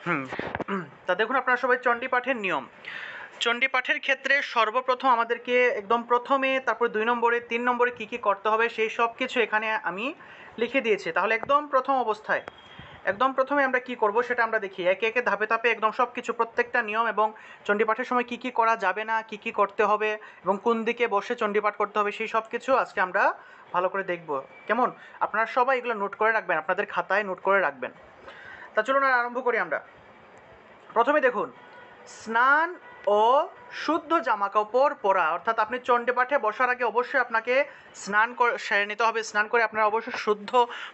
হুম তা দেখুন, আপনারা সবাই চণ্ডী পাঠের নিয়ম। চণ্ডী পাঠের ক্ষেত্রে সর্বপ্রথম আমাদেরকে একদম প্রথমে, তারপর 2 নম্বরে, 3 নম্বরে কী কী করতে হবে সেই সব কিছু এখানে আমি লিখে দিয়েছি। তাহলে একদম প্রথম অবস্থায়, একদম প্রথমে আমরা কি করব সেটা আমরা দেখি, একে একে ধাপে ধাপে একদম সব কিছু, প্রত্যেকটা নিয়ম এবং চণ্ডী পাঠের সময় কী কী করা যাবে না, কী কী করতে হবে এবং কোন দিকে বসে চণ্ডী পাঠ করতে হবে সেই সব কিছু আজকে আমরা ভালো করে দেখব। কেমন? আপনারা সবাই এগুলো নোট করে রাখবেন, আপনাদের খাতায় নোট করে রাখবেন। তা চলুন আর আরম্ভ করি আমরা। প্রথমে দেখুন, স্নান ও শুদ্ধ জামাকাপড় পরা, অর্থাৎ আপনি চণ্ডী পাঠে বসার আগে অবশ্যই আপনাকে স্নান করে সেরে নিতে হবে। স্নান করে আপনার অবশ্যই শুদ্ধ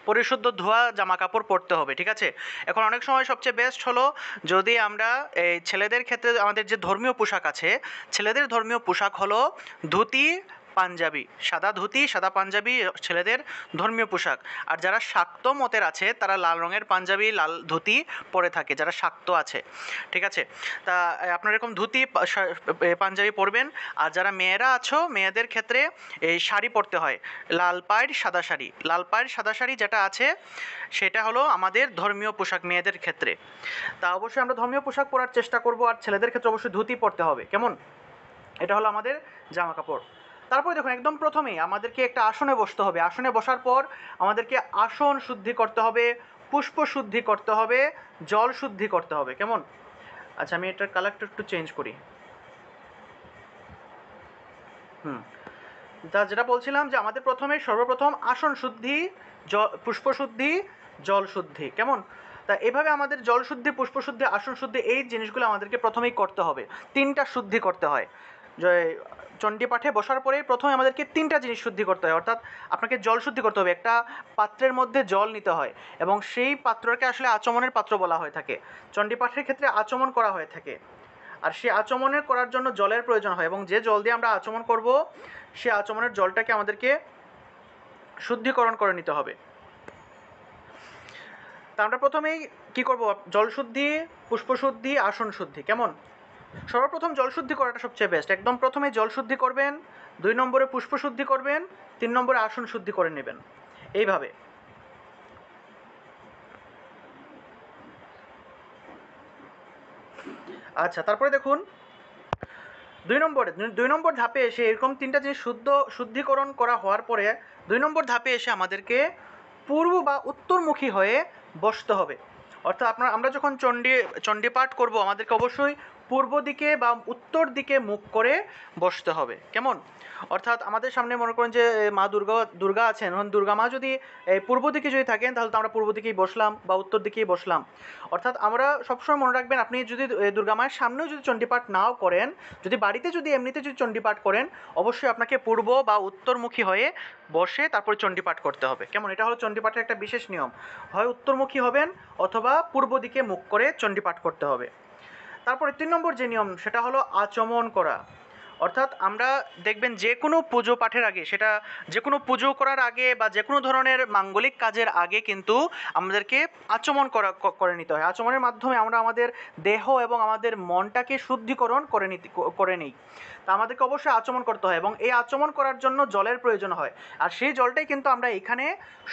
পরিশুদ্ধ ধোয়া জামাকাপড় পরতে হবে, ঠিক আছে? এখন অনেক সময় সবচেয়ে বেস্ট হলো যদি আমরা এই ছেলেদের ক্ষেত্রে আমাদের যে ধর্মীয় পোশাক আছে, ছেলেদের ধর্মীয় পোশাক হলো ধুতি পাঞ্জাবি, সাদা ধুতি সাদা পাঞ্জাবি ছেলেদের ধর্মীয় পোশাক। আর যারা শাক্ত মতের আছে তারা লাল রঙের পাঞ্জাবি লাল ধুতি পরে থাকে, যারা শাক্ত আছে, ঠিক আছে? তা আপনারা এরকম ধুতি পাঞ্জাবি পরবেন। আর যারা মেয়েরা আছো, মেয়েদের ক্ষেত্রে এই শাড়ি পরতে হয়, লাল পাড় সাদা শাড়ি। লাল পাড় সাদা শাড়ি যেটা আছে সেটা হলো আমাদের ধর্মীয় পোশাক মেয়েদের ক্ষেত্রে। তা অবশ্যই আমরা ধর্মীয় পোশাক পরার চেষ্টা করব। আর ছেলেদের ক্ষেত্রে অবশ্যই ধুতি পরতে হবে, কেমন? এটা হলো আমাদের জামা কাপড়। তারপরে দেখুন, একদম প্রথমেই আমাদেরকে একটা আসনে বসতে হবে। আসনে বসার পর আমাদেরকে আসন শুদ্ধি করতে হবে, পুষ্প শুদ্ধি করতে হবে, জল শুদ্ধি করতে হবে, কেমন? আচ্ছা, আমি এটার কালারটা একটু চেঞ্জ করি। তা যেটা বলছিলাম যে আমাদের প্রথমে সর্বপ্রথম আসন শুদ্ধি, পুষ্প শুদ্ধি, জল শুদ্ধি, কেমন? তা এভাবে আমাদের জল শুদ্ধি, পুষ্প শুদ্ধি, আসন শুদ্ধি এই জিনিসগুলো আমাদেরকে প্রথমেই করতে হবে। 3টা শুদ্ধি করতে হয়। যে চণ্ডী পাঠে বসার পরে প্রথমে আমাদেরকে 3টা জিনিস শুদ্ধি করতে হয়, অর্থাৎ আপনাকে জল শুদ্ধি করতে হবে। একটা পাত্রের মধ্যে জল নিতে হয় এবং সেই পাত্রকে আসলে আচমনের পাত্র বলা হয়ে থাকে। চণ্ডী পাঠের ক্ষেত্রে আচমন করা হয়ে থাকে। আর সে আচমনের করার জন্য জলের প্রয়োজন হয় এবং যে জল দিয়ে আমরা আচমন করব সে আচমনের জলটাকে আমাদেরকে শুদ্ধিকরণ করে নিতে হবে। তা আমরা প্রথমেই কি করব, জল শুদ্ধি, পুষ্প শুদ্ধি, আসন শুদ্ধি, কেমন? সর্বপ্রথম জল শুদ্ধি করাটা সবচেয়ে বেস্ট। একদম প্রথমে জল শুদ্ধি করবেন, 2 নম্বরে পুষ্প শুদ্ধি করবেন, 3 নম্বরে আসন শুদ্ধি করে নেবেন, এইভাবে। আচ্ছা, তারপরে দেখুন 2 নম্বর ধাপে এসে এরকম 3টা জিনিস শুদ্ধিকরণ করা হওয়ার পরে 2 নম্বর ধাপে এসে আমাদেরকে পূর্ব বা উত্তরমুখী হয়ে বসতে হবে। অর্থাৎ আমরা যখন চণ্ডী পাঠ করব আমাদেরকে অবশ্যই পূর্ব দিকে বা উত্তর দিকে মুখ করে বসতে হবে, কেমন? অর্থাৎ আমাদের সামনে মনে করেন যে মা দুর্গা আছেন, দুর্গা মা যদি পূর্ব দিকে যদি থাকেন তাহলে তো আমরা পূর্ব দিকেই বসলাম বা উত্তর দিকেই বসলাম। অর্থাৎ আমরা সবসময় মনে রাখবেন, আপনি যদি দুর্গা মায়ের সামনেও যদি চণ্ডী পাঠ নাও করেন, যদি বাড়িতে যদি এমনিতে যদি চণ্ডী পাঠ করেন, অবশ্যই আপনাকে পূর্ব বা উত্তরমুখী হয়ে বসে তারপরে চণ্ডী পাঠ করতে হবে, কেমন? এটা হলো চণ্ডী পাঠের একটা বিশেষ নিয়ম। হয় উত্তরমুখী হবেন অথবা পূর্ব দিকে মুখ করে চণ্ডী পাঠ করতে হবে। তারপরে 3 নম্বর যে নিয়ম সেটা হলো আচমন করা। অর্থাৎ আমরা দেখবেন যে কোনো পুজো পাঠের আগে, সেটা যে কোনো পুজো করার আগে বা যে কোনো ধরনের মাঙ্গলিক কাজের আগে কিন্তু আমাদেরকে আচমন করে নিতে হয়। আচমনের মাধ্যমে আমরা আমাদের দেহ এবং আমাদের মনটাকে শুদ্ধিকরণ করে নিই। তা আমাদেরকে অবশ্যই আচমন করতে হয় এবং এই আচমন করার জন্য জলের প্রয়োজন হয়। আর সেই জলটাই কিন্তু আমরা এখানে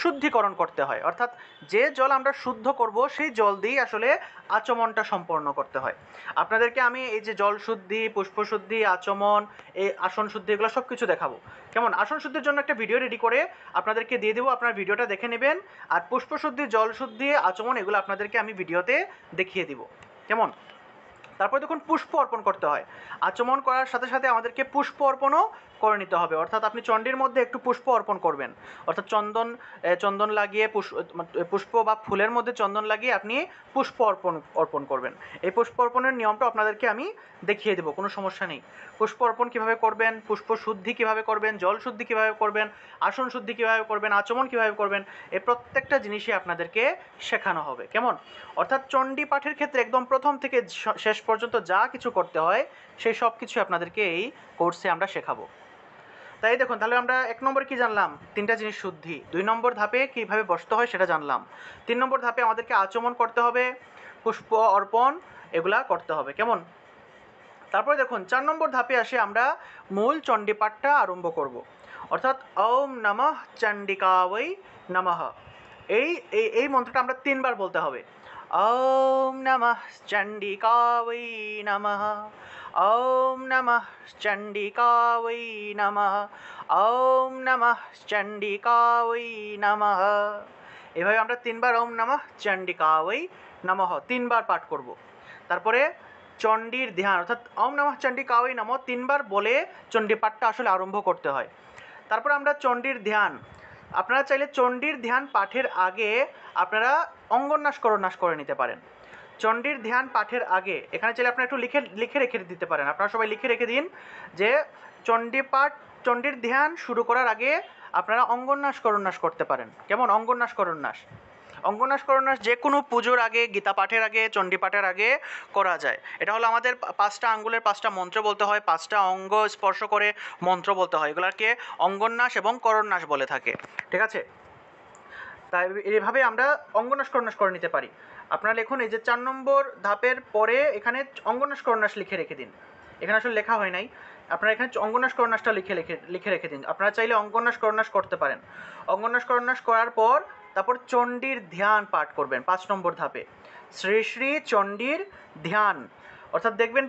শুদ্ধিকরণ করতে হয়, অর্থাৎ যে জল আমরা শুদ্ধ করব সেই জল দিয়েই আসলে আচমনটা সম্পন্ন করতে হয়। আপনাদেরকে আমি এই যে জল শুদ্ধি, পুষ্প শুদ্ধি, আচমন, এই আসন শুদ্ধি, এগুলো সব কিছু দেখাবো, কেমন? আসন শুদ্ধির জন্য একটা ভিডিও রেডি করে আপনাদেরকে দিয়ে দেবো, আপনারা ভিডিওটা দেখে নেবেন। আর পুষ্প শুদ্ধি, জল শুদ্ধি, আচমন এগুলো আপনাদেরকে আমি ভিডিওতে দেখিয়ে দিব, কেমন? তারপরে দেখুন পুষ্প অর্পণ করতে হয়। আচমন করার সাথে সাথে আমাদেরকে পুষ্প অর্পণও করে নিতে হবে, অর্থাৎ আপনি চণ্ডীর মধ্যে একটু পুষ্প অর্পণ করবেন, অর্থাৎ চন্দন লাগিয়ে পুষ্প বা ফুলের মধ্যে চন্দন লাগিয়ে আপনি পুষ্প অর্পণ করবেন। এই পুষ্প অর্পণের নিয়মটা আপনাদেরকে আমি দেখিয়ে দেবো, কোনো সমস্যা নেই। পুষ্প অর্পণ কীভাবে করবেন, পুষ্প শুদ্ধি কীভাবে করবেন, জল শুদ্ধি কীভাবে করবেন, আসন শুদ্ধি কীভাবে করবেন, আচমন কীভাবে করবেন, এই প্রত্যেকটা জিনিসই আপনাদেরকে শেখানো হবে, কেমন? অর্থাৎ চণ্ডী পাঠের ক্ষেত্রে একদম প্রথম থেকে শেষ পর্যন্ত যা কিছু করতে হয় সেই সব কিছু আপনাদেরকে এই কোর্সে আমরা শেখাবো। তাই দেখুন, তাহলে আমরা 1 নম্বরে কী জানলাম? 3টা জিনিস শুদ্ধি। 2 নম্বর ধাপে কীভাবে বসতে হয় সেটা জানলাম। 3 নম্বর ধাপে আমাদেরকে আচমন করতে হবে, পুষ্প অর্পণ এগুলা করতে হবে, কেমন? তারপরে দেখুন 4 নম্বর ধাপে আসে আমরা মূল চণ্ডী পাঠটা আরম্ভ করব, অর্থাৎ ওম নমঃ চণ্ডিকাবৈ নমঃ। এই এই এই মন্ত্রটা আমরা 3 বার বলতে হবে। ॐ नमः चण्डिकावै नमः। ॐ नमः चण्डिकावै नमः। ॐ नमः चण्डिकावै नमः। এভাবে আমরা তিনবার ওম নমঃ চণ্ডিকাওই নমঃ তিনবার পাঠ করব। তারপরে চণ্ডীর ধ্যান অর্থাৎ ওম নমঃ চণ্ডিকাওই নমঃ তিনবার বলে চণ্ডী পাঠটা আসলে আরম্ভ করতে হয়। তারপরে আমরা চণ্ডীর ধ্যান, আপনারা চাইলে চণ্ডীর ধ্যান পাঠের আগে আপনারা অঙ্গন্যাস করন্যাস করে নিতে পারেন। চণ্ডীর ধ্যান পাঠের আগে এখানে চাইলে আপনারা একটু লিখে রেখে দিতে পারেন। আপনারা সবাই লিখে রেখে দিন যে চণ্ডীর ধ্যান শুরু করার আগে আপনারা অঙ্গন্যাস করন্যাস করতে পারেন। কেমন? অঙ্গন্যাস করন্যাস যে কোনো পুজোর আগে, গীতা পাঠের আগে, চণ্ডী পাঠের আগে করা যায়। এটা হলো আমাদের 5টা আঙ্গুলের 5টা মন্ত্র বলতে হয়, 5টা অঙ্গ স্পর্শ করে মন্ত্র বলতে হয়, এগুলোকে অঙ্গন্যাস এবং করন্যাস বলে থাকে। ঠিক আছে, তাই এইভাবে আমরা অঙ্গন্যাস করন্যাস করে নিতে পারি। আপনারা লিখুন, এই যে 4 নম্বর ধাপের পরে এখানে অঙ্গন্যাস করন্যাস লিখে রেখে দিন। এখানে আসলে লেখা হয় নাই, আপনারা এখানে অঙ্গন্যাস করন্যাসটা লিখে রেখে দিন। আপনারা চাইলে অঙ্গন্যাস করন্যাস করতে পারেন। অঙ্গন্যাস করন্যাস করার পর তারপর চণ্ডীর ধ্যান পাঠ করবেন 5 নম্বর ধাপে। শ্রী শ্রী চণ্ডীর ধ্যান, অর্থাৎ দেখবেন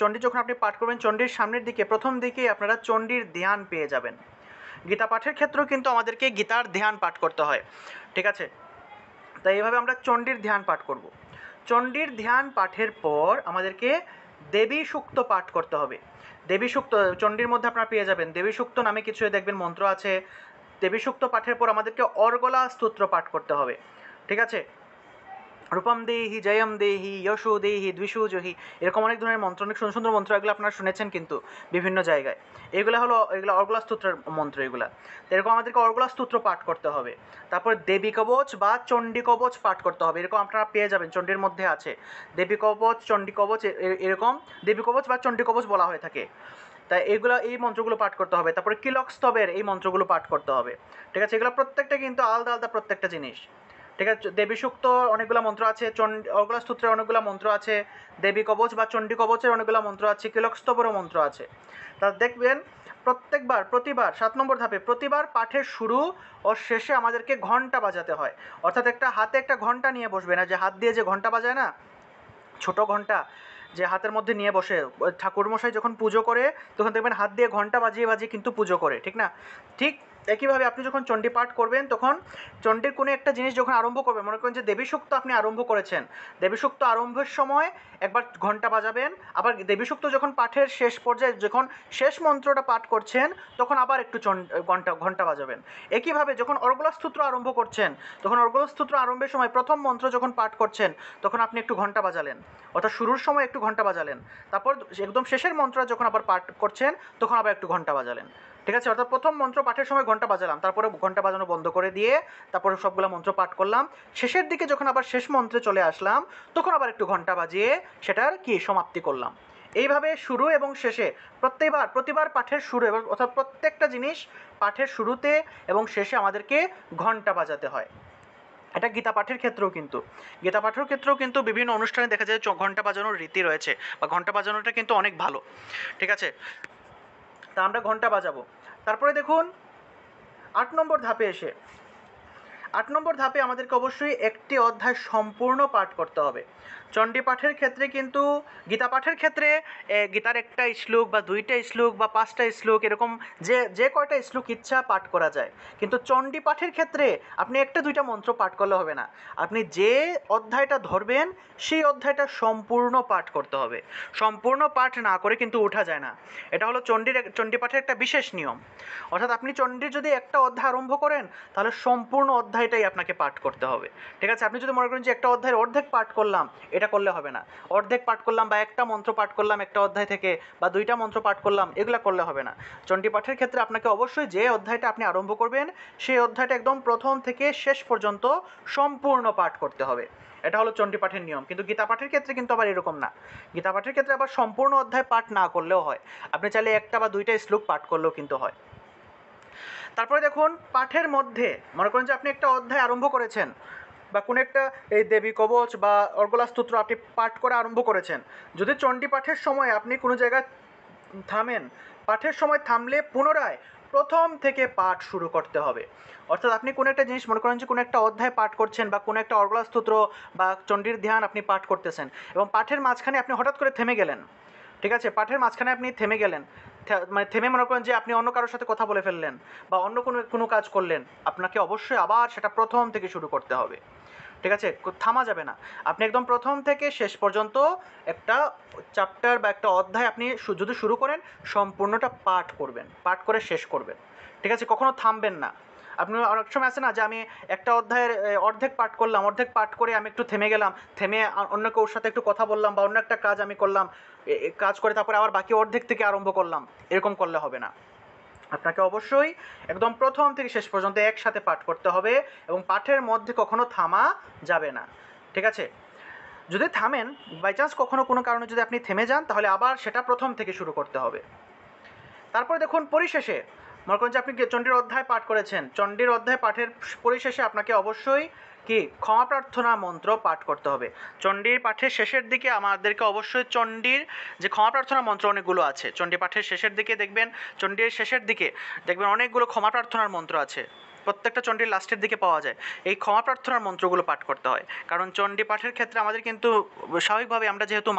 চণ্ডী যখন আপনি পাঠ করবেন, চণ্ডীর সামনের দিকে প্রথম দিকে আপনারা চণ্ডীর ধ্যান পেয়ে যাবেন। গীতা পাঠের ক্ষেত্রেও কিন্তু আমাদেরকে গীতার ধ্যান পাঠ করতে হয়। ঠিক আছে, তাই এইভাবে আমরা চণ্ডীর ধ্যান পাঠ করব। চণ্ডীর ধ্যান পাঠের পর আমাদেরকে দেবী সূক্ত পাঠ করতে হবে। দেবী সূক্ত চণ্ডীর মধ্যে আপনারা পেয়ে যাবেন, দেবী সূক্ত নামে কিছু দেখবেন মন্ত্র আছে। দেবী সূক্ত পাঠের পর আমাদেরকে অর্গলা স্তোত্র পাঠ করতে হবে। ঠিক আছে, রূপম দেহি, জয়ম দেহি, যশো দেহি, দ্বিষুজহি, এরকম অনেক ধরনের মন্ত্র, অনেক সুন্দর সুন্দর মন্ত্র, এগুলো আপনারা শুনেছেন কিন্তু বিভিন্ন জায়গায়। এগুলো অর্গলা স্তোত্রের মন্ত্র এগুলা। এরকম আমাদেরকে অর্গলা স্তোত্র পাঠ করতে হবে। তারপর দেবী কবচ বা চণ্ডী কবচ পাঠ করতে হবে। এরকম আপনারা পেয়ে যাবেন, চণ্ডীর মধ্যে আছে দেবী কবচ, চণ্ডী কবচ, এরকম দেবী কবচ বা চণ্ডী কবচ বলা হয়ে থাকে। তাই এই মন্ত্রগুলো পাঠ করতে হবে। তারপরে কিলক স্তবের এই মন্ত্রগুলো পাঠ করতে হবে। ঠিক আছে, এগুলো প্রত্যেকটা কিন্তু আলাদা আলাদা প্রত্যেকটা জিনিস। ঠিক আছে, দেবী সূক্ত অনেকগুলো মন্ত্র আছে, অর্গলা স্তোত্রের অনেকগুলো মন্ত্র আছে, দেবী কবচ বা চণ্ডী কবচের অনেকগুলো মন্ত্র আছে, কিলক স্তবেরও মন্ত্র আছে। তা দেখবেন প্রতিবার 7 নম্বর ধাপে প্রতিবার পাঠের শুরু ও শেষে আমাদেরকে ঘন্টা বাজাতে হয়। অর্থাৎ হাতে একটা ঘন্টা নিয়ে বসবে না, যে হাত দিয়ে যে ঘন্টা বাজায় না, ছোট ঘন্টা যে হাতের মধ্যে নিয়ে বসে ঠাকুরমশাই যখন পুজো করে তখন দেখবেন হাত দিয়ে ঘন্টা বাজিয়ে বাজিয়ে কিন্তু পুজো করে, ঠিক না? ঠিক একইভাবে আপনি যখন চণ্ডী পাঠ করবেন তখন চণ্ডীর কোনো একটা জিনিস যখন আরম্ভ করবেন, মনে করেন যে দেবী সূক্ত আপনি আরম্ভ করেছেন, দেবী সূক্ত আরম্ভের সময় একবার ঘন্টা বাজাবেন, আবার দেবী সূক্ত যখন পাঠের শেষ পর্যায়ে যখন শেষ মন্ত্রটা পাঠ করছেন তখন আবার একটু ঘন্টা বাজাবেন। একইভাবে যখন অর্গলা স্তোত্র আরম্ভ করছেন তখন অর্গলা স্তোত্র আরম্ভের সময় প্রথম মন্ত্র যখন পাঠ করছেন তখন আপনি একটু ঘন্টা বাজালেন, অর্থাৎ শুরুর সময় একটু ঘন্টা বাজালেন, তারপর একদম শেষের মন্ত্র যখন আবার পাঠ করছেন তখন আবার একটু ঘন্টা বাজালেন। ঠিক আছে, অর্থাৎ প্রথম মন্ত্র পাঠের সময় ঘন্টা বাজালাম, তারপরে ঘন্টা বাজানো বন্ধ করে দিয়ে তারপরে সবগুলো মন্ত্র পাঠ করলাম, শেষের দিকে যখন আবার শেষ মন্ত্রে চলে আসলাম তখন আবার একটু ঘন্টা বাজিয়ে সেটার কি সমাপ্তি করলাম। এইভাবে শুরু এবং শেষে প্রতিবার পাঠের শুরু এবং অর্থাৎ প্রত্যেকটা জিনিস পাঠের শুরুতে এবং শেষে আমাদেরকে ঘন্টা বাজাতে হয়। এটা গীতা পাঠের ক্ষেত্রেও কিন্তু বিভিন্ন অনুষ্ঠানে দেখা যায় ঘন্টা বাজানোর রীতি রয়েছে, বা ঘন্টা বাজানোটা কিন্তু অনেক ভালো। ঠিক আছে, তা আমরা ঘন্টা বাজাবো। তারপরে দেখুন 8 নম্বর ধাপে আমাদেরকে অবশ্যই একটি অধ্যায় সম্পূর্ণ পাঠ করতে হবে। চণ্ডী পাঠের ক্ষেত্রে কিন্তু গীতা পাঠের ক্ষেত্রে গীতার একটা শ্লোক বা 2টা শ্লোক বা 5টা শ্লোক এরকম যে কয়টা শ্লোক ইচ্ছা পাঠ করা যায়, কিন্তু চণ্ডী পাঠের ক্ষেত্রে আপনি 1-2টা মন্ত্র পাঠ করলে হবে না, আপনি যে অধ্যায়টা ধরবেন সেই অধ্যায়টা সম্পূর্ণ পাঠ করতে হবে। সম্পূর্ণ পাঠ না করে কিন্তু ওঠা যায় না। এটা হলো চণ্ডী পাঠের একটা বিশেষ নিয়ম। অর্থাৎ আপনি চণ্ডীর যদি একটা অধ্যায় আরম্ভ করেন তাহলে সম্পূর্ণ অধ্যায়টাই আপনাকে পাঠ করতে হবে। ঠিক আছে, আপনি যদি মনে করেন যে একটা অধ্যায়ের অর্ধেক পাঠ করলাম, এটা করলে হবে না। অর্ধেক পাঠ করলাম বা একটা মন্ত্র পাঠ করলাম একটা অধ্যায় থেকে, বা 2টা মন্ত্র পাঠ করলাম, এগুলো করলে হবে না। চণ্ডী পাঠের ক্ষেত্রে আপনাকে অবশ্যই যে অধ্যায়টা আপনি আরম্ভ করবেন সেই অধ্যায়টা একদম প্রথম থেকে শেষ পর্যন্ত সম্পূর্ণ পাঠ করতে হবে। এটা হলো চণ্ডী পাঠের নিয়ম। কিন্তু গীতা পাঠের ক্ষেত্রে কিন্তু আবার এরকম না। গীতা পাঠের ক্ষেত্রে আবার সম্পূর্ণ অধ্যায় পাঠ না করলেও হয়, আপনি চাইলে 1টা বা 2টা শ্লোক পাঠ করলেও কিন্তু হয়। তারপরে দেখুন পাঠের মধ্যে মনে করেন যে আপনি একটা অধ্যায় আরম্ভ করেছেন, বা কোনো একটা এই দেবী কবচ বা অর্গলা স্তোত্র আপনি পাঠ করা আরম্ভ করেছেন, যদি চণ্ডী পাঠের সময় আপনি কোনো জায়গায় থামেন, পাঠের সময় থামলে পুনরায় প্রথম থেকে পাঠ শুরু করতে হবে। অর্থাৎ আপনি কোনো একটা জিনিস মনে করেন যে কোনো একটা অধ্যায় পাঠ করছেন বা কোনো একটা অর্গলা স্তোত্র বা চণ্ডীর ধ্যান আপনি পাঠ করতেছেন এবং পাঠের মাঝখানে আপনি হঠাৎ করে থেমে গেলেন, ঠিক আছে, পাঠের মাঝখানে আপনি থেমে গেলেন, মানে থেমে মনে করেন যে আপনি অন্য কারোর সাথে কথা বলে ফেললেন বা অন্য কোনো কোনো কাজ করলেন, আপনাকে অবশ্যই আবার সেটা প্রথম থেকে শুরু করতে হবে, ঠিক আছে, থামা যাবে না। আপনি একদম প্রথম থেকে শেষ পর্যন্ত একটা চ্যাপ্টার বা একটা অধ্যায় আপনি যদি শুরু করেন সম্পূর্ণটা পাঠ করবেন, পাঠ করে শেষ করবেন, ঠিক আছে, কখনো থামবেন না। আপনি অনেক সময় আছে না যে আমি একটা অধ্যায়ের অর্ধেক পাঠ করলাম, অর্ধেক পাঠ করে আমি একটু থেমে গেলাম, থেমে অন্য কেউর সাথে একটু কথা বললাম বা অন্য একটা কাজ আমি করলাম, কাজ করে তারপরে আবার বাকি অর্ধেক থেকে আরম্ভ করলাম, এরকম করলে হবে না। আপনাকে অবশ্যই একদম প্রথম থেকে শেষ পর্যন্ত একসাথে পাঠ করতে হবে এবং পাঠের মধ্যে কখনো থামা যাবে না, ঠিক আছে। যদি থামেন, বাই চান্স কখনো কোনো কারণে যদি আপনি থেমে যান, তাহলে আবার সেটা প্রথম থেকে শুরু করতে হবে। তারপরে দেখুন পরিশেষে মনে করেন যে আপনি চণ্ডীর অধ্যায় পাঠ করেছেন, চণ্ডীর অধ্যায় পাঠের পরিশেষে আপনাকে অবশ্যই কি ক্ষমা প্রার্থনা মন্ত্র পাঠ করতে হবে। চণ্ডীর পাঠের শেষের দিকে আমাদেরকে অবশ্যই চণ্ডীর যে ক্ষমা প্রার্থনা মন্ত্র অনেকগুলো আছে, চণ্ডী পাঠের শেষের দিকে দেখবেন, চণ্ডীর শেষের দিকে দেখবেন অনেকগুলো ক্ষমা প্রার্থনার মন্ত্র আছে, প্রত্যেকটা চণ্ডীর লাস্টের দিকে পাওয়া যায়। এই ক্ষমা প্রার্থনার মন্ত্রগুলো পাঠ করতে হয়, কারণ চণ্ডী পাঠের ক্ষেত্রে আমাদের কিন্তু স্বাভাবিকভাবে আমরা যেহেতু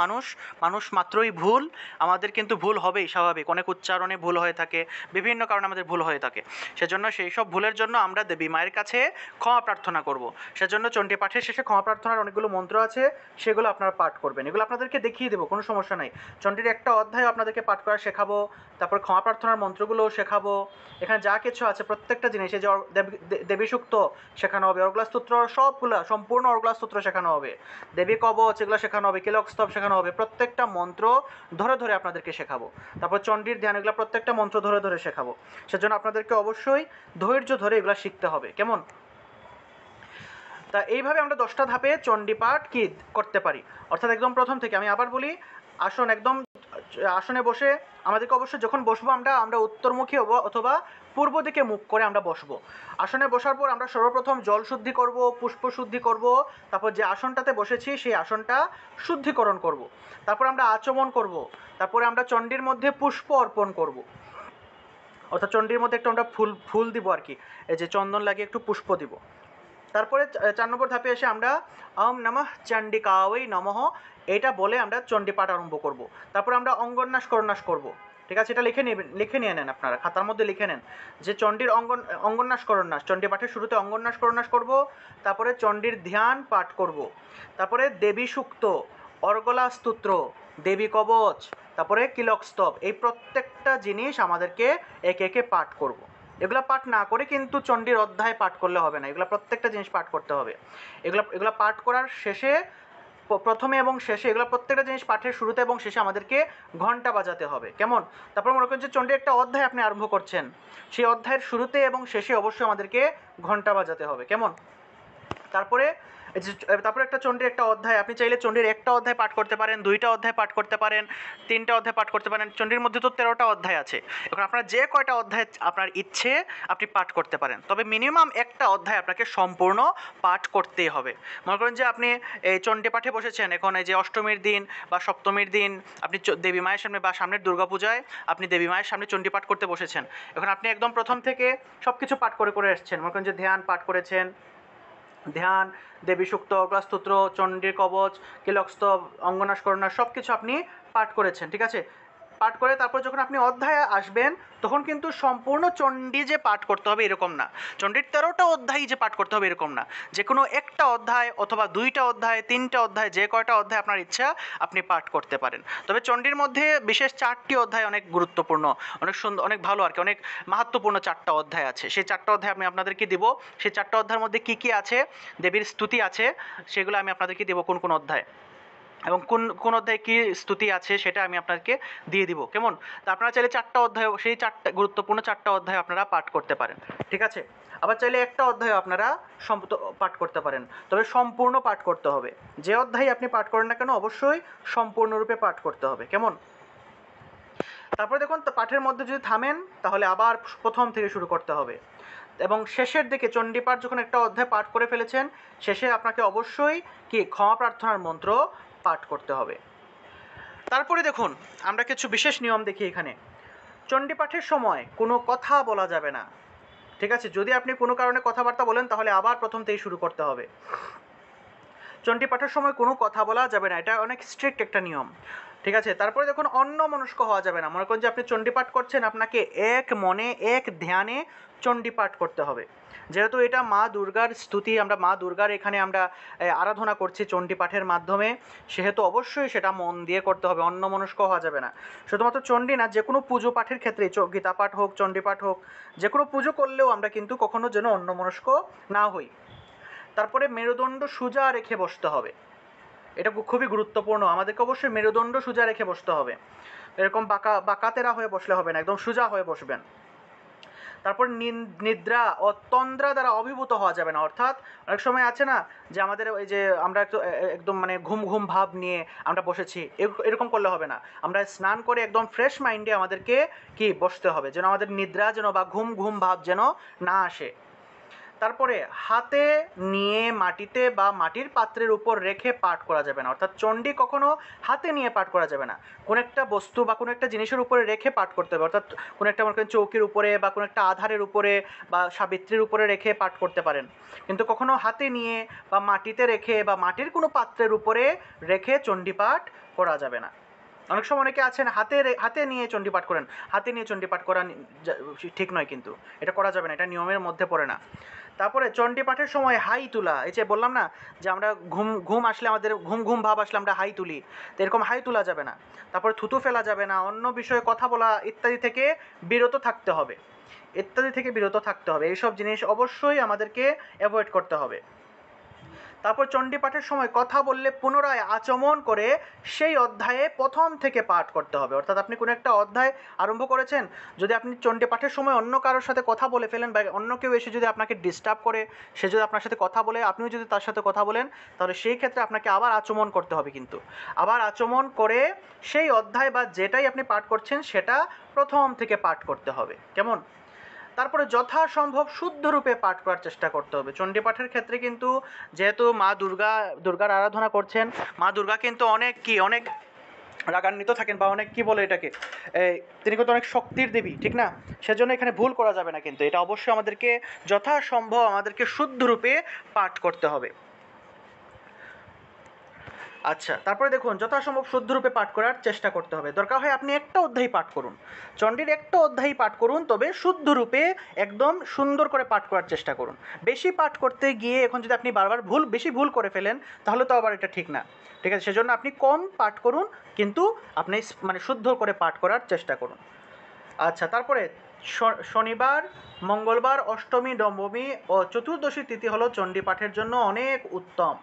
মানুষ মাত্রই ভুল, আমাদের কিন্তু ভুল হবেই, স্বাভাবিক, অনেক উচ্চারণে ভুল হয়ে থাকে, বিভিন্ন কারণে আমাদের ভুল হয়ে থাকে। সেজন্য সেই সব ভুলের জন্য আমরা দেবী মায়ের কাছে ক্ষমা প্রার্থনা করব। সেজন্য চণ্ডী পাঠের শেষে ক্ষমা প্রার্থনার অনেকগুলো মন্ত্র আছে, সেগুলো আপনারা পাঠ করবেন। এগুলো আপনাদেরকে দেখিয়ে দেবো, কোনো সমস্যা নাই। চণ্ডীর একটা অধ্যায় আপনাদেরকে পাঠ করা শেখাবো, তারপর ক্ষমা প্রার্থনার মন্ত্রগুলোও শেখাবো। এখানে যা কিছু আছে প্রত্যেকটা জিনিস, এই যে দেবী সূক্ত শেখানো হবে, অর্গলা স্তোত্র সবগুলা সম্পূর্ণ অর্গলা স্তোত্র শেখানো হবে, দেবী কবচ এগুলো শেখানো হবে, কিলক স্তব শেখানো হবে, প্রত্যেকটা মন্ত্র ধরে ধরে আপনাদেরকে শেখাবো। তারপর চণ্ডীর ধ্যান, এগুলো প্রত্যেকটা মন্ত্র ধরে ধরে শেখাবো। সেজন্য আপনাদেরকে অবশ্যই ধৈর্য ধরে এগুলো শিখতে হবে, কেমন? তা এইভাবে আমরা 10টা ধাপে চণ্ডী পাঠ কি করতে পারি। অর্থাৎ একদম প্রথম থেকে আমি আবার বলি, আসন একদম আসনে বসে আমাদেরকে অবশ্যই যখন বসবো আমরা উত্তরমুখী হব অথবা পূর্ব দিকে মুখ করে আমরা বসবো। আসনে বসার পর আমরা সর্বপ্রথম জল শুদ্ধি করব, পুষ্প শুদ্ধি করব, তারপর যে আসনটাতে বসেছি সেই আসনটা শুদ্ধিকরণ করব, তারপর আমরা আচমন করব, তারপরে আমরা চণ্ডীর মধ্যে পুষ্প অর্পণ করব, অর্থাৎ চণ্ডীর মধ্যে একটু আমরা ফুল দিব আর কি, এই যে চন্দন লাগিয়ে একটু পুষ্প দিব। তারপরে 4 নম্বর ধাপে এসে আমরা ওম নমঃ চণ্ডিকাওই নমঃ এটা বলে আমরা চণ্ডী পাঠ আরম্ভ করব। তারপর আমরা অঙ্গন্যাস করন্যাস করব, ঠিক আছে, এটা লিখে নিয়ে নেন, আপনারা খাতার মধ্যে লিখে নেন যে চণ্ডীর অঙ্গন্যাস করন্যাস, চণ্ডী পাঠের শুরুতে অঙ্গন্যাস করন্যাস করব, তারপরে চণ্ডীর ধ্যান পাঠ করব, তারপরে দেবী সূক্ত, অর্গলা স্তোত্র, দেবী কবচ, তারপরে কিলক স্তব, এই প্রত্যেকটা জিনিস আমাদেরকে একে একে পাঠ করব। এগুলো পাঠ না করে কিন্তু চণ্ডীর অধ্যায় পাঠ করলে হবে না, এগুলো প্রত্যেকটা জিনিস পাঠ করতে হবে। এগুলো পাঠ করার শেষে, প্রথমে এবং শেষে, এগুলো প্রত্যেকটা জিনিস পাঠের শুরুতে এবং শেষে আমাদেরকে ঘন্টা বাজাতে হবে, কেমন? তারপর মনে করেন যে চণ্ডীর একটা অধ্যায় আপনি আরম্ভ করছেন, সেই অধ্যায়ের শুরুতে এবং শেষে অবশ্যই আমাদেরকে ঘন্টা বাজাতে হবে, কেমন? তারপরে তারপরে একটা চণ্ডীর একটা অধ্যায় আপনি চাইলে চণ্ডীর একটা অধ্যায় পাঠ করতে পারেন, 2টা অধ্যায় পাঠ করতে পারেন, 3টা অধ্যায় পাঠ করতে পারেন। চণ্ডীর মধ্যে তো 13টা অধ্যায় আছে, এখন আপনার যে কয়টা অধ্যায় আপনার ইচ্ছে আপনি পাঠ করতে পারেন, তবে মিনিমাম একটা অধ্যায় আপনাকে সম্পূর্ণ পাঠ করতেই হবে। মনে করেন যে আপনি এই চণ্ডী পাঠে বসেছেন, এখন এই যে অষ্টমীর দিন বা সপ্তমীর দিন আপনি দেবী মায়ের সামনে বা সামনের দুর্গাপূজায় আপনি দেবী মায়ের সামনে চণ্ডী পাঠ করতে বসেছেন, এখন আপনি একদম প্রথম থেকে সব কিছু পাঠ করে করে এসেছেন। মনে করেন যে ধ্যান পাঠ করেছেন, ধ্যান, দেবী সূক্ত, অগ্রাস্তোত্র, চণ্ডীর কবচ, কিলক স্তব, অঙ্গনাশ করণাশ সব কিছু আপনি পাঠ করেছেন, ঠিক আছে। পাঠ করে তারপর যখন আপনি অধ্যায়ে আসবেন তখন কিন্তু সম্পূর্ণ চণ্ডী যে পাঠ করতে হবে এরকম না, চণ্ডীর 13টা অধ্যায় যে পাঠ করতে হবে এরকম না, যে কোনো একটা অধ্যায় অথবা 2টা অধ্যায়, 3টা অধ্যায়, যে কয়টা অধ্যায় আপনার ইচ্ছা আপনি পাঠ করতে পারেন। তবে চণ্ডীর মধ্যে বিশেষ 4টি অধ্যায় অনেক গুরুত্বপূর্ণ, অনেক সুন্দর, অনেক ভালো আর কি, অনেক মাহাত্ম্যপূর্ণ 4টা অধ্যায় আছে। সেই 4টা অধ্যায় আমি আপনাদেরকে দিব, সেই 4টা অধ্যায়ের মধ্যে কী কী আছে, দেবীর স্তুতি আছে, সেগুলো আমি আপনাদেরকে দেবো কোন কোন অধ্যায় এবং কোন কোন অধ্যায়ে কী স্তুতি আছে সেটা আমি আপনাদেরকে দিয়ে দিব, কেমন? তা আপনারা চাইলে 4টা অধ্যায়, সেই 4টা গুরুত্বপূর্ণ 4টা অধ্যায় আপনারা পাঠ করতে পারেন, ঠিক আছে। আবার চাইলে একটা অধ্যায় আপনারা পাঠ করতে পারেন, তবে সম্পূর্ণ পাঠ করতে হবে। যে অধ্যায় আপনি পাঠ করেন না কেন অবশ্যই সম্পূর্ণরূপে পাঠ করতে হবে, কেমন? তারপরে দেখুন পাঠের মধ্যে যদি থামেন তাহলে আবার প্রথম থেকে শুরু করতে হবে এবং শেষের দিকে চণ্ডী পাঠ যখন একটা অধ্যায় পাঠ করে ফেলেছেন শেষে আপনাকে অবশ্যই কি ক্ষমা প্রার্থনার মন্ত্র পাঠ করতে হবে। তারপরে দেখুন আমরা কিছু বিশেষ নিয়ম দেখি এখানে। চণ্ডী পাঠের সময় কোনো কথা বলা যাবে না, ঠিক আছে? যদি আপনি কোনো কারণে কথাবার্তা বলেন তাহলে আবার প্রথম থেকেই শুরু করতে হবে। চণ্ডী পাঠের সময় কোনো কথা বলা যাবে না, এটা অনেক স্ট্রিক্ট একটা নিয়ম, ঠিক আছে? তারপরে দেখুন অন্যমনস্ক হওয়া যাবে না। মনে করেন যে আপনি চণ্ডী পাঠ করছেন, আপনাকে এক মনে এক ধ্যানে চণ্ডী পাঠ করতে হবে। যেহেতু এটা মা দুর্গার স্তুতি, আমরা মা দুর্গার এখানে আমরা আরাধনা করছি চণ্ডী পাঠের মাধ্যমে, সেহেতু অবশ্যই সেটা মন দিয়ে করতে হবে, অন্যমনস্ক হওয়া যাবে না। শুধুমাত্র চণ্ডী না, যে কোনো পুজো পাঠের ক্ষেত্রে, গীতা পাঠ হোক, চণ্ডী পাঠ হোক, যে কোনো পুজো করলেও আমরা কিন্তু কখনো যেন অন্যমনস্ক না হই। তারপরে মেরুদণ্ড সোজা রেখে বসতে হবে, এটা খুবই গুরুত্বপূর্ণ। আমাদেরকে অবশ্যই মেরুদণ্ড সোজা রেখে বসতে হবে, এরকম বাঁকাতেরা হয়ে বসলে হবে না, একদম সোজা হয়ে বসবেন। তারপর নিদ্রা ও তন্দ্রা দ্বারা অভিভূত হওয়া যাবে না, অর্থাৎ অনেক সময় আছে না যে আমাদের ওই যে আমরা একদম মানে ঘুম ঘুম ভাব নিয়ে আমরা বসেছি, এরকম করলে হবে না। আমরা স্নান করে একদম ফ্রেশ মাইন্ডে আমাদেরকে কি বসতে হবে, যেন আমাদের নিদ্রা যেন বা ঘুম ঘুম ভাব যেন না আসে। তারপরে হাতে নিয়ে মাটিতে বা মাটির পাত্রের উপর রেখে পাঠ করা যাবে না, অর্থাৎ চণ্ডী কখনো হাতে নিয়ে পাঠ করা যাবে না, কোনো একটা বস্তু বা কোনো একটা জিনিসের উপরে রেখে পাঠ করতে হবে। অর্থাৎ কোনো একটা মনে করেন চৌকির উপরে বা কোনো একটা আধারের উপরে বা সাবিত্রীর উপরে রেখে পাঠ করতে পারেন, কিন্তু কখনো হাতে নিয়ে বা মাটিতে রেখে বা মাটির কোনো পাত্রের উপরে রেখে চণ্ডী পাঠ করা যাবে না। অনেক সময় অনেকে আছেন হাতে নিয়ে চণ্ডী পাঠ করেন, হাতে নিয়ে চণ্ডী পাঠ করা ঠিক নয়, কিন্তু এটা করা যাবে না, এটা নিয়মের মধ্যে পড়ে না। তারপরে চণ্ডী পাঠের সময় হাই তোলা, এই যে বললাম না যে আমরা ঘুম আসলে আমাদের ঘুম ঘুম ভাব আসলে আমরা হাই তুলি, তো এরকম হাই তোলা যাবে না। তারপরে থুতু ফেলা যাবে না, অন্য বিষয়ে কথা বলা ইত্যাদি থেকে বিরত থাকতে হবে, এইসব জিনিস অবশ্যই আমাদেরকে অ্যাভয়েড করতে হবে। তারপর চণ্ডী পাঠের সময় কথা বললে পুনরায় আচমন করে সেই অধ্যায়ে প্রথম থেকে পাঠ করতে হবে। অর্থাৎ আপনি কোনো একটা অধ্যায় আরম্ভ করেছেন, যদি আপনি চণ্ডী পাঠের সময় অন্য কারোর সাথে কথা বলে ফেলেন বা অন্য কেউ এসে যদি আপনাকে ডিস্টার্ব করে, সে যদি আপনার সাথে কথা বলে, আপনিও যদি তার সাথে কথা বলেন, তাহলে সেই ক্ষেত্রে আপনাকে আবার আচমন করতে হবে, কিন্তু আবার আচমন করে সেই অধ্যায় বা যেটাই আপনি পাঠ করছেন সেটা প্রথম থেকে পাঠ করতে হবে, কেমন? তারপরে যথাসম্ভব শুদ্ধ রূপে পাঠ করার চেষ্টা করতে হবে। চণ্ডী পাঠের ক্ষেত্রে কিন্তু যেহেতু মা দুর্গার আরাধনা করছেন, মা দুর্গা কিন্তু অনেক রাগান্বিত থাকেন বা অনেক বলে এটাকে, তিনি কিন্তু অনেক শক্তির দেবী, ঠিক না? সেজন্য এখানে ভুল করা যাবে না, কিন্তু এটা অবশ্যই আমাদেরকে যথাসম্ভব আমাদেরকে শুদ্ধ রূপে পাঠ করতে হবে। আচ্ছা, তারপরে দেখুন যথাসম্ভব শুদ্ধরূপে পাঠ করার চেষ্টা করতে হবে। দরকার হয় আপনি একটা অধ্যায় পাঠ করুন, চণ্ডীর একটা অধ্যায় পাঠ করুন, তবে শুদ্ধরূপে একদম সুন্দর করে পাঠ করার চেষ্টা করুন। বেশি পাঠ করতে গিয়ে এখন যদি আপনি বারবার বেশি ভুল করে ফেলেন, তাহলে তো আবার এটা ঠিক না, ঠিক আছে? সেজন্য আপনি কম পাঠ করুন, কিন্তু আপনি মানে শুদ্ধ করে পাঠ করার চেষ্টা করুন। আচ্ছা, তারপরে শনিবার, মঙ্গলবার, অষ্টমী, নবমী ও চতুর্দশী তিথি হলো চণ্ডী পাঠের জন্য অনেক উত্তম,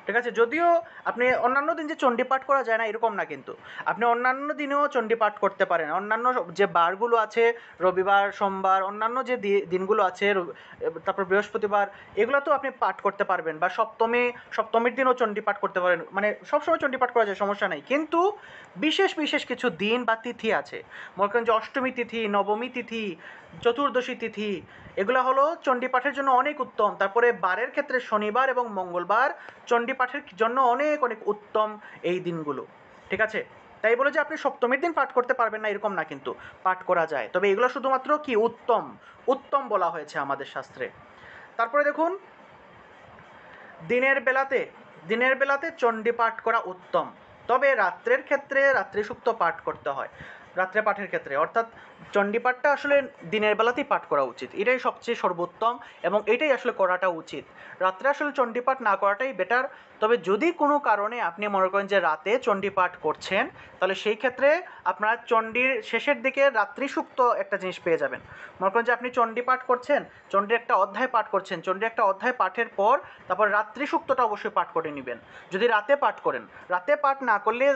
ঠিক আছে? যদিও আপনি অন্যান্য দিন যে চণ্ডী পাঠ করা যায় না এরকম না, কিন্তু আপনি অন্যান্য দিনেও চণ্ডী পাঠ করতে পারেন। অন্যান্য যে বারগুলো আছে, রবিবার, সোমবার, অন্যান্য যে দিনগুলো আছে, তারপর বৃহস্পতিবার, এগুলো তো আপনি পাঠ করতে পারবেন, বা সপ্তমীর দিনও চণ্ডী পাঠ করতে পারেন, মানে সবসময় চণ্ডী পাঠ করা যায়, সমস্যা নেই। কিন্তু বিশেষ কিছু দিন বা তিথি আছে, মনে করেন যে অষ্টমী তিথি, নবমী তিথি, চতুর্দশী তিথি, এগুলো হলো চণ্ডী পাঠের জন্য অনেক উত্তম। তারপরে বারের ক্ষেত্রে শনিবার এবং মঙ্গলবার চণ্ডী পাঠের জন্য অনেক উত্তম এই দিনগুলো, ঠিক আছে? তাই বলে যে আপনি সপ্তমীর দিন পাঠ করতে পারবেন না এরকম না, কিন্তু পাঠ করা যায়, তবে এগুলো শুধুমাত্র কি উত্তম বলা হয়েছে আমাদের শাস্ত্রে। তারপরে দেখুন দিনের বেলাতে চণ্ডী পাঠ করা উত্তম, তবে রাত্রের ক্ষেত্রে রাত্রি সূক্ত পাঠ করতে হয়। রাত্রে পাঠের ক্ষেত্রে অর্থাৎ চণ্ডী পাঠটা আসলে দিনের বেলাতেই পাঠ করা উচিত, এটাই সবচেয়ে সর্বোত্তম এবং এটাই আসলে করাটা উচিত। রাত্রে আসলে চণ্ডী পাঠ না করাটাই বেটার। তবে যদি কোনো কারণে আপনি মনে করেন যে রাতে চণ্ডী পাঠ করছেন, তাহলে সেই ক্ষেত্রে আপনার চণ্ডীর শেষের দিকে রাত্রি সূক্ত একটা জিনিস পেয়ে যাবেন। মনে করেন যে আপনি চণ্ডী পাঠ করছেন, চণ্ডীর একটা অধ্যায় পাঠ করছেন, চণ্ডীর একটা অধ্যায় পাঠের পর তারপর রাত্রি সূক্তটা অবশ্যই পাঠ করে নেবেন যদি রাতে পাঠ করেন। রাতে পাঠ না করলে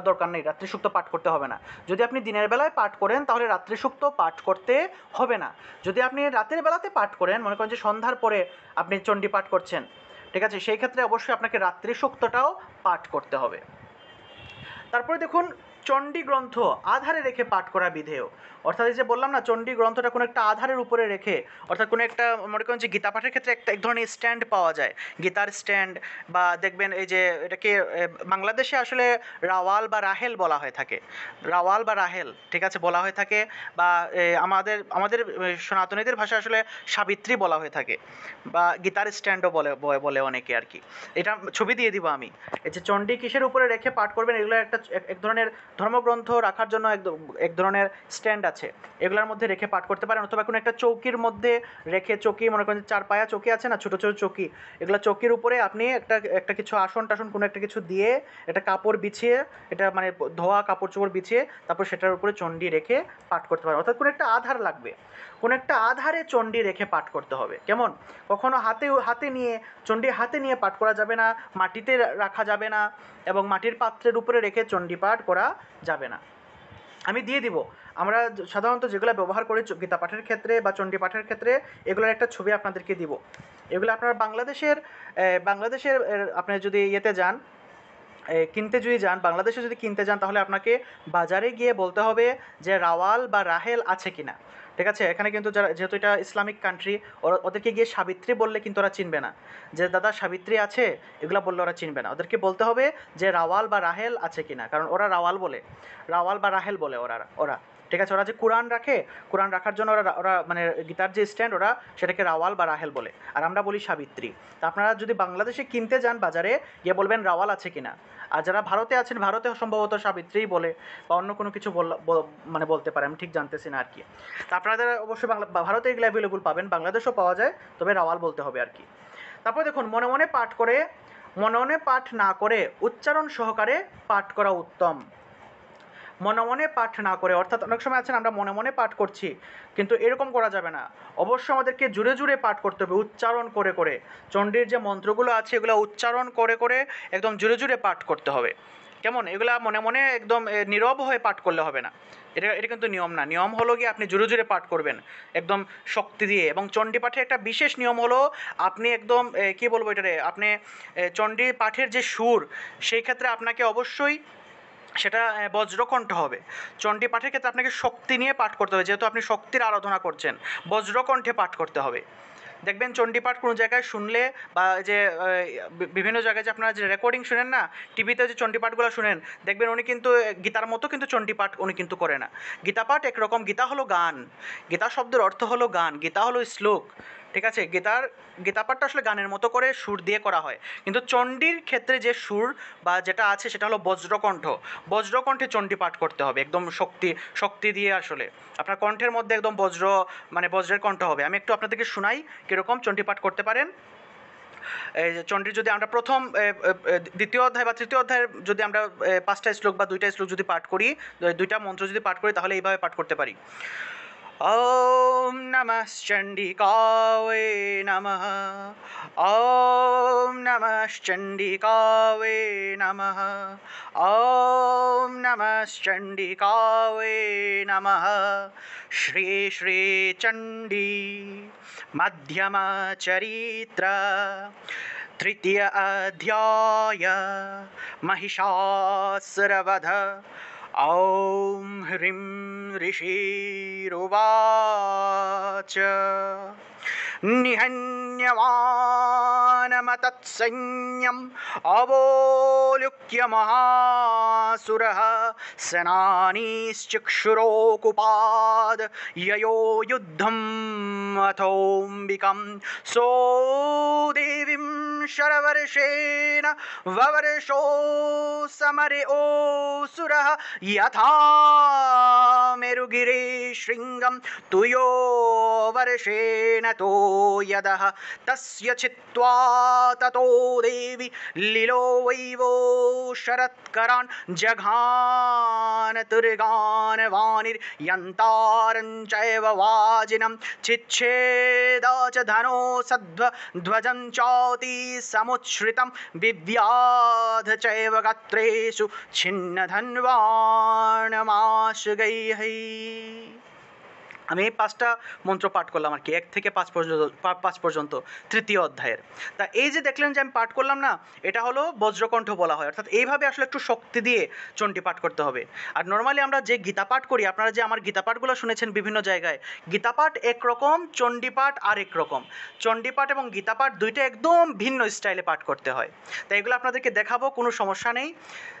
দরকার নেই, রাত্রি সূক্ত পাঠ করতে হবে না। যদি আপনি দিনের বেলায় পাঠ করেন তাহলে রাত্রি সূক্ত পাঠ করতে হবে না। যদি আপনি রাতের বেলাতে পাঠ করেন, মনে করেন যে সন্ধ্যার পরে আপনি চণ্ডী পাঠ করছেন, ঠিক আছে, সেই ক্ষেত্রে অবশ্যই আপনাকে রাত্রি সূক্তটাও পাঠ করতে হবে। তারপরে দেখুন চণ্ডী গ্রন্থ আধারে রেখে পাঠ করা বিধেয়। অর্থাৎ এই যে বললাম না, চণ্ডী গ্রন্থটা কোনো একটা আধারের উপরে রেখে, অর্থাৎ কোনো একটা, মনে করেন যে গীতা পাঠের ক্ষেত্রে একটা এক ধরনের স্ট্যান্ড পাওয়া যায়, গীতার স্ট্যান্ড, বা দেখবেন এই যে এটাকে বাংলাদেশে আসলে রাওয়াল বা রাহেল বলা হয়ে থাকে, রাওয়াল বা রাহেল, ঠিক আছে, বলা হয়ে থাকে, বা আমাদের আমাদের সনাতনীদের ভাষায় আসলে সাবিত্রী বলা হয়ে থাকে, বা গীতার স্ট্যান্ডও বলে বলে অনেকে আর কি। এটা ছবি দিয়ে দিব আমি। এই যে চণ্ডী কিসের উপরে রেখে পাঠ করবেন, এগুলো একটা এক ধরনের ধর্মগ্রন্থ রাখার জন্য এক ধরনের স্ট্যান্ড আছে, এগুলোর মধ্যে রেখে পাঠ করতে পারেন, অথবা কোনো একটা চৌকির মধ্যে রেখে, চৌকি মনে করেন চার পায়া চৌকি আছে না, ছোটো ছোটো চৌকি, এগুলো চৌকির উপরে আপনি একটা কিছু আসন টাসন কোনো একটা কিছু দিয়ে, একটা কাপড় বিছিয়ে, এটা মানে ধোয়া কাপড় চোপড় বিছিয়ে, তারপর সেটার উপরে চণ্ডী রেখে পাঠ করতে পারেন। অর্থাৎ কোনো একটা আধার লাগবে, কোনো একটা আধারে চণ্ডী রেখে পাঠ করতে হবে। কেমন? কখনো হাতে নিয়ে, চণ্ডী হাতে নিয়ে পাঠ করা যাবে না, মাটিতে রাখা যাবে না, এবং মাটির পাত্রের উপরে রেখে চণ্ডী পাঠ করা যাবে না। আমি দিয়ে দিব, আমরা সাধারণত যেগুলো ব্যবহার করি গীতা পাঠের ক্ষেত্রে বা চণ্ডী পাঠের ক্ষেত্রে, এগুলোর একটা ছবি আপনাদেরকে দিব। এগুলো আপনারা বাংলাদেশের আপনি যদি ইয়েতে যান, কিনতে যদি যান, বাংলাদেশে যদি কিনতে যান, তাহলে আপনাকে বাজারে গিয়ে বলতে হবে যে রাওয়াল বা রাহেল আছে কিনা, ঠিক আছে। এখানে কিন্তু যারা, যেহেতু এটা ইসলামিক কান্ট্রি, ওদেরকে গিয়ে সাবিত্রী বললে কিন্তু ওরা চিনবে না, যে দাদা সাবিত্রী আছে, এগুলো বললে ওরা চিনবে না। ওদেরকে বলতে হবে যে রাওয়াল বা রাহেল আছে কিনা, কারণ ওরা রাওয়াল বলে, রাওয়াল বা রাহেল বলে ওরা, ঠিক আছে। ওরা যে কোরআন রাখে, কোরআন রাখার জন্য ওরা মানে গীতার যে স্ট্যান্ড, ওরা সেটাকে রাওয়াল বা রাহেল বলে, আর আমরা বলি সাবিত্রী। তা আপনারা যদি বাংলাদেশে কিনতে যান বাজারে গিয়ে বলবেন রাওয়াল আছে কিনা। আর যারা ভারতে আছেন, ভারতে সম্ভবত সাবিত্রীই বলে, বা অন্য কোনো কিছু মানে বলতে পারে, আমি ঠিক জানতেছি না আর কি। তা আপনাদের অবশ্যই ভারতে এগুলো অ্যাভেলেবল পাবেন, বাংলাদেশেও পাওয়া যায়, তবে রাওয়াল বলতে হবে আর কি। তারপর দেখুন, মনে মনে পাঠ না করে উচ্চারণ সহকারে পাঠ করা উত্তম। মনে মনে পাঠ না করে, অর্থাৎ অনেক সময় আছেন আমরা মনে মনে পাঠ করছি, কিন্তু এরকম করা যাবে না। অবশ্যই আমাদেরকে জুড়ে জুড়ে পাঠ করতে হবে, উচ্চারণ করে করে। চণ্ডীর যে মন্ত্রগুলো আছে এগুলো উচ্চারণ করে করে একদম জুড়ে জুড়ে পাঠ করতে হবে। কেমন? এগুলা মনে মনে একদম নীরব হয়ে পাঠ করলে হবে না, এটা কিন্তু নিয়ম না। নিয়ম হলো গিয়ে আপনি জুড়ে জুড়ে পাঠ করবেন একদম শক্তি দিয়ে। এবং চণ্ডী পাঠের একটা বিশেষ নিয়ম হলো, আপনি একদম কী বলবো এটারে, আপনি চণ্ডী পাঠের যে সুর, সেই ক্ষেত্রে আপনাকে অবশ্যই সেটা বজ্রকণ্ঠ হবে। চণ্ডী পাঠের ক্ষেত্রে আপনাকে শক্তি নিয়ে পাঠ করতে হবে, যেহেতু আপনি শক্তির আরাধনা করছেন, বজ্রকণ্ঠে পাঠ করতে হবে। দেখবেন চণ্ডীপাঠ কোনো জায়গায় শুনলে, বা যে বিভিন্ন জায়গায় যে আপনারা যে রেকর্ডিং শুনেন না, টিভিতে যে চণ্ডীপাঠগুলো শুনেন, দেখবেন উনি কিন্তু গীতার মতো কিন্তু চণ্ডীপাঠ উনি কিন্তু করে না। গীতাপাঠ একরকম, গীতা হলো গান, গীতা শব্দের অর্থ হলো গান, গীতা হলো শ্লোক, ঠিক আছে। গীতাপাঠটা আসলে গানের মতো করে সুর দিয়ে করা হয়, কিন্তু চণ্ডীর ক্ষেত্রে যে সুর বা যেটা আছে সেটা হলো বজ্রকণ্ঠে চণ্ডী পাঠ করতে হবে, একদম শক্তি দিয়ে। আসলে আপনার কণ্ঠের মধ্যে একদম বজ্রের কণ্ঠ হবে। আমি একটু আপনাদেরকে শোনাই কীরকম চণ্ডী পাঠ করতে পারেন। এই যে চণ্ডীর যদি আমরা প্রথম দ্বিতীয় অধ্যায় বা তৃতীয় অধ্যায়ের যদি আমরা 5টা শ্লোক বা 2টা শ্লোক যদি পাঠ করি, 2টা মন্ত্র যদি পাঠ করি, তাহলে এইভাবে পাঠ করতে পারি। ॐ नमः चण्डिकायै नमः। ॐ नमः चण्डिकायै नमः। ॐ नमः चण्डिकायै नमः। श्री श्री चण्डी मध्यमचरित्र तृतीय अध्याय महिषासुरवध। ॐ ह्रीं ऋषिरुवाच निहन्यमानमतत्सैन्यम् अवोलुक्य महासुरः सेनानीश्चक्षुरोकुपाद ययो युद्धम् अथोऽम्बिकं सो देवीं शरवर्षेण ववर्षो समरे ओसुरः यथा मेरुगिरे शृङ्गं तुयो वर्षेण तो यदः तस्य छित्त्वा ततो देवी लीलो वैवो शरत्करान् जघान तुर्गान् वाणिर्यन्तारं चैव वाजिनं चिच्छेद च धनो सध्वजं चौति समुच्छ्रितं विव्याध चैव गात्रेषु छिन्नधन्वाणमाशुगैः। আমি এই 5টা মন্ত্র পাঠ করলাম আর কি, 1 থেকে 5 পর্যন্ত তৃতীয় অধ্যায়ের। তা এই যে দেখলেন যে আমি পাঠ করলাম না, এটা হলো বজ্রকণ্ঠ বলা হয়। অর্থাৎ এইভাবে আসলে একটু শক্তি দিয়ে চণ্ডী পাঠ করতে হবে। আর নর্মালি আমরা যে গীতা পাঠ করি, আপনারা যে আমার গীতা পাঠগুলো শুনেছেন বিভিন্ন জায়গায়, গীতা পাঠ একরকম, চণ্ডী পাঠ আরেক রকম। চণ্ডী পাঠ এবং গীতা পাঠ দুইটা একদম ভিন্ন স্টাইলে পাঠ করতে হয়। তাই এগুলো আপনাদেরকে দেখাবো, কোনো সমস্যা নেই।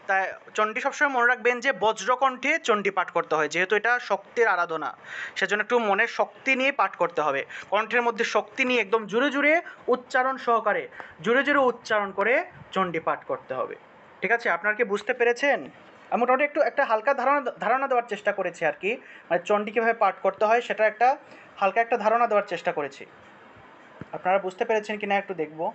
তাই চণ্ডী সবসময় মনে রাখবেন যে বজ্রকণ্ঠে চণ্ডী পাঠ করতে হয়, যেহেতু এটা শক্তির আরাধনা, সেজন্য একটু মনের শক্তি নিয়ে পাঠ করতে হবে। কণ্ঠের মধ্যে শক্তি নিয়ে একদম জোরে জোরে উচ্চারণ সহকারে, জোরে জোরে উচ্চারণ করে চণ্ডী পাঠ করতে হবে। ঠিক আছে, আপনারা কি বুঝতে পেরেছেন? আমি মোটামুটি একটা হালকা ধারণা দেওয়ার চেষ্টা করেছি আর কি, মানে চণ্ডী কীভাবে পাঠ করতে হয় সেটা একটা হালকা একটা ধারণা দেওয়ার চেষ্টা করেছি। আপনারা বুঝতে পেরেছেন কি না একটু দেখবো।